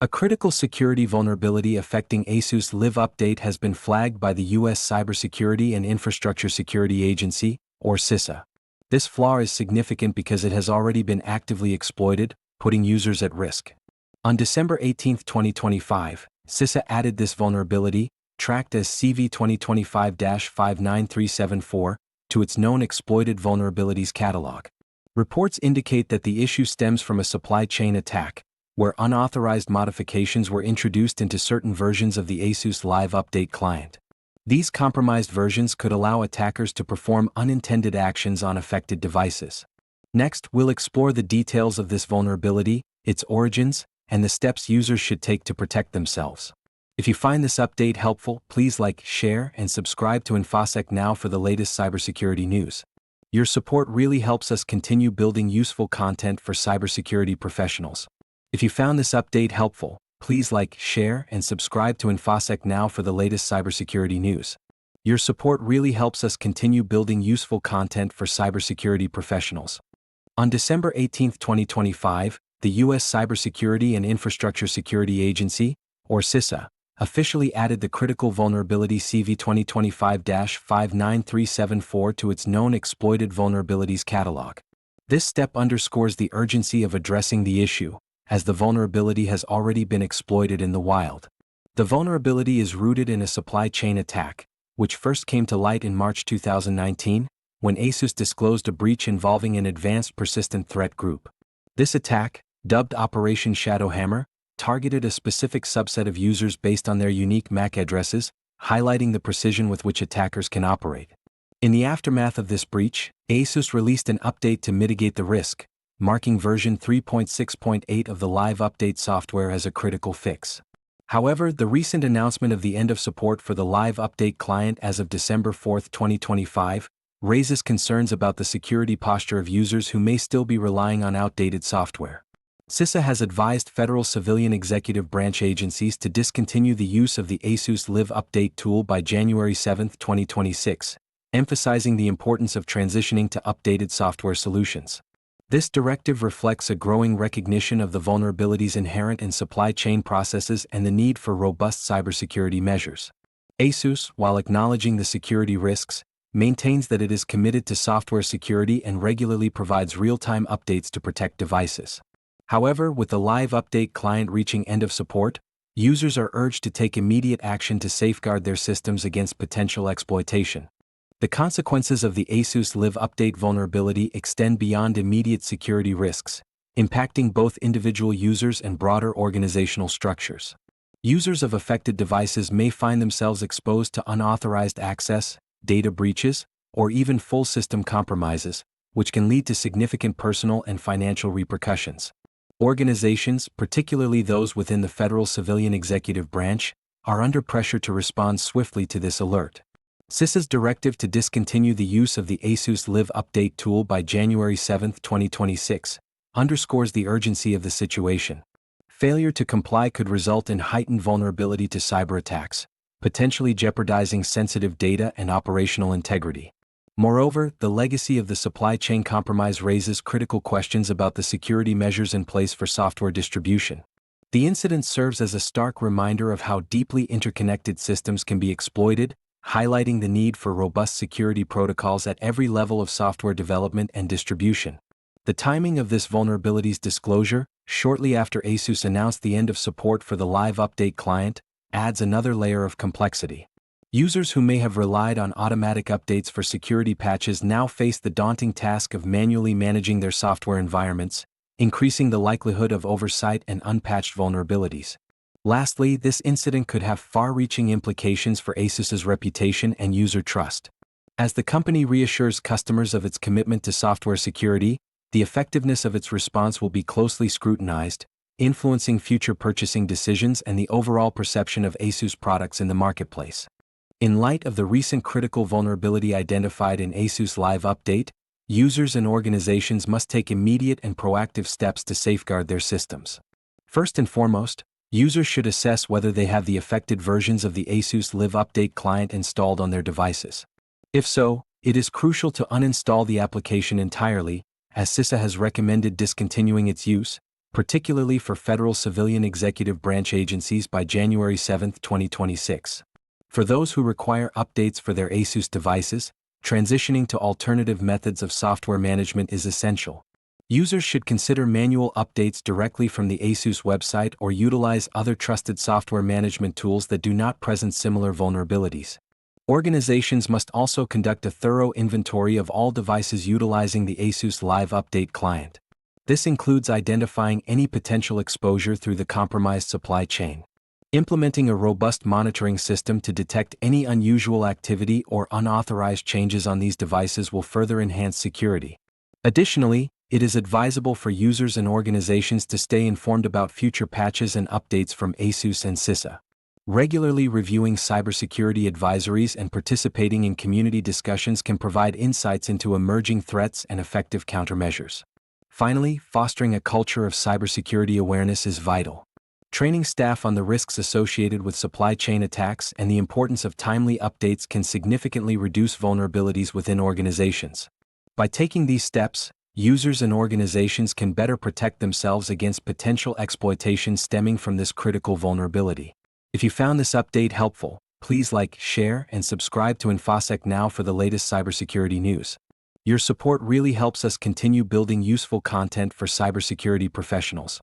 A critical security vulnerability affecting ASUS Live update has been flagged by the U.S. Cybersecurity and Infrastructure Security Agency, or CISA. This flaw is significant because it has already been actively exploited, putting users at risk. On December 18, 2025, CISA added this vulnerability, tracked as CV 2025-59374, to its known exploited vulnerabilities catalog. Reports indicate that the issue stems from a supply chain attack, where unauthorized modifications were introduced into certain versions of the ASUS Live Update client. These compromised versions could allow attackers to perform unintended actions on affected devices. Next, we'll explore the details of this vulnerability, its origins, and the steps users should take to protect themselves. If you find this update helpful, please like, share, and subscribe to Infosec now for the latest cybersecurity news. Your support really helps us continue building useful content for cybersecurity professionals. If you found this update helpful, please like, share, and subscribe to Infosec now for the latest cybersecurity news. Your support really helps us continue building useful content for cybersecurity professionals. On December 18, 2025, the U.S. Cybersecurity and Infrastructure Security Agency, or CISA, officially added the critical vulnerability CV 2025-59374 to its known exploited vulnerabilities catalog. This step underscores the urgency of addressing the issue, as the vulnerability has already been exploited in the wild. The vulnerability is rooted in a supply chain attack, which first came to light in March 2019, when ASUS disclosed a breach involving an advanced persistent threat group. This attack, dubbed Operation Shadowhammer, targeted a specific subset of users based on their unique MAC addresses, highlighting the precision with which attackers can operate. In the aftermath of this breach, ASUS released an update to mitigate the risk, marking version 3.6.8 of the Live Update software as a critical fix. However, the recent announcement of the end of support for the Live Update client as of December 4, 2025, raises concerns about the security posture of users who may still be relying on outdated software. CISA has advised federal civilian executive branch agencies to discontinue the use of the ASUS Live Update tool by January 7, 2026, emphasizing the importance of transitioning to updated software solutions. This directive reflects a growing recognition of the vulnerabilities inherent in supply chain processes and the need for robust cybersecurity measures. ASUS, while acknowledging the security risks, maintains that it is committed to software security and regularly provides real-time updates to protect devices. However, with the Live Update client reaching end of support, users are urged to take immediate action to safeguard their systems against potential exploitation. The consequences of the ASUS Live Update vulnerability extend beyond immediate security risks, impacting both individual users and broader organizational structures. Users of affected devices may find themselves exposed to unauthorized access, data breaches, or even full system compromises, which can lead to significant personal and financial repercussions. Organizations, particularly those within the federal civilian executive branch, are under pressure to respond swiftly to this alert. CISA's directive to discontinue the use of the ASUS Live Update tool by January 7, 2026, underscores the urgency of the situation. Failure to comply could result in heightened vulnerability to cyber attacks, potentially jeopardizing sensitive data and operational integrity. Moreover, the legacy of the supply chain compromise raises critical questions about the security measures in place for software distribution. The incident serves as a stark reminder of how deeply interconnected systems can be exploited, highlighting the need for robust security protocols at every level of software development and distribution. The timing of this vulnerability's disclosure, shortly after ASUS announced the end of support for the Live Update client, adds another layer of complexity. Users who may have relied on automatic updates for security patches now face the daunting task of manually managing their software environments, increasing the likelihood of oversight and unpatched vulnerabilities. Lastly, this incident could have far-reaching implications for ASUS's reputation and user trust. As the company reassures customers of its commitment to software security, the effectiveness of its response will be closely scrutinized, influencing future purchasing decisions and the overall perception of ASUS products in the marketplace. In light of the recent critical vulnerability identified in ASUS Live Update, users and organizations must take immediate and proactive steps to safeguard their systems. First and foremost, users should assess whether they have the affected versions of the ASUS Live Update client installed on their devices. If so, it is crucial to uninstall the application entirely, as CISA has recommended discontinuing its use, particularly for federal civilian executive branch agencies by January 7, 2026. For those who require updates for their ASUS devices, transitioning to alternative methods of software management is essential. Users should consider manual updates directly from the ASUS website or utilize other trusted software management tools that do not present similar vulnerabilities. Organizations must also conduct a thorough inventory of all devices utilizing the ASUS Live Update client. This includes identifying any potential exposure through the compromised supply chain. Implementing a robust monitoring system to detect any unusual activity or unauthorized changes on these devices will further enhance security. Additionally, it is advisable for users and organizations to stay informed about future patches and updates from ASUS and CISA. Regularly reviewing cybersecurity advisories and participating in community discussions can provide insights into emerging threats and effective countermeasures. Finally, fostering a culture of cybersecurity awareness is vital. Training staff on the risks associated with supply chain attacks and the importance of timely updates can significantly reduce vulnerabilities within organizations. By taking these steps, users and organizations can better protect themselves against potential exploitation stemming from this critical vulnerability. If you found this update helpful, please like, share, and subscribe to Infosec now for the latest cybersecurity news. Your support really helps us continue building useful content for cybersecurity professionals.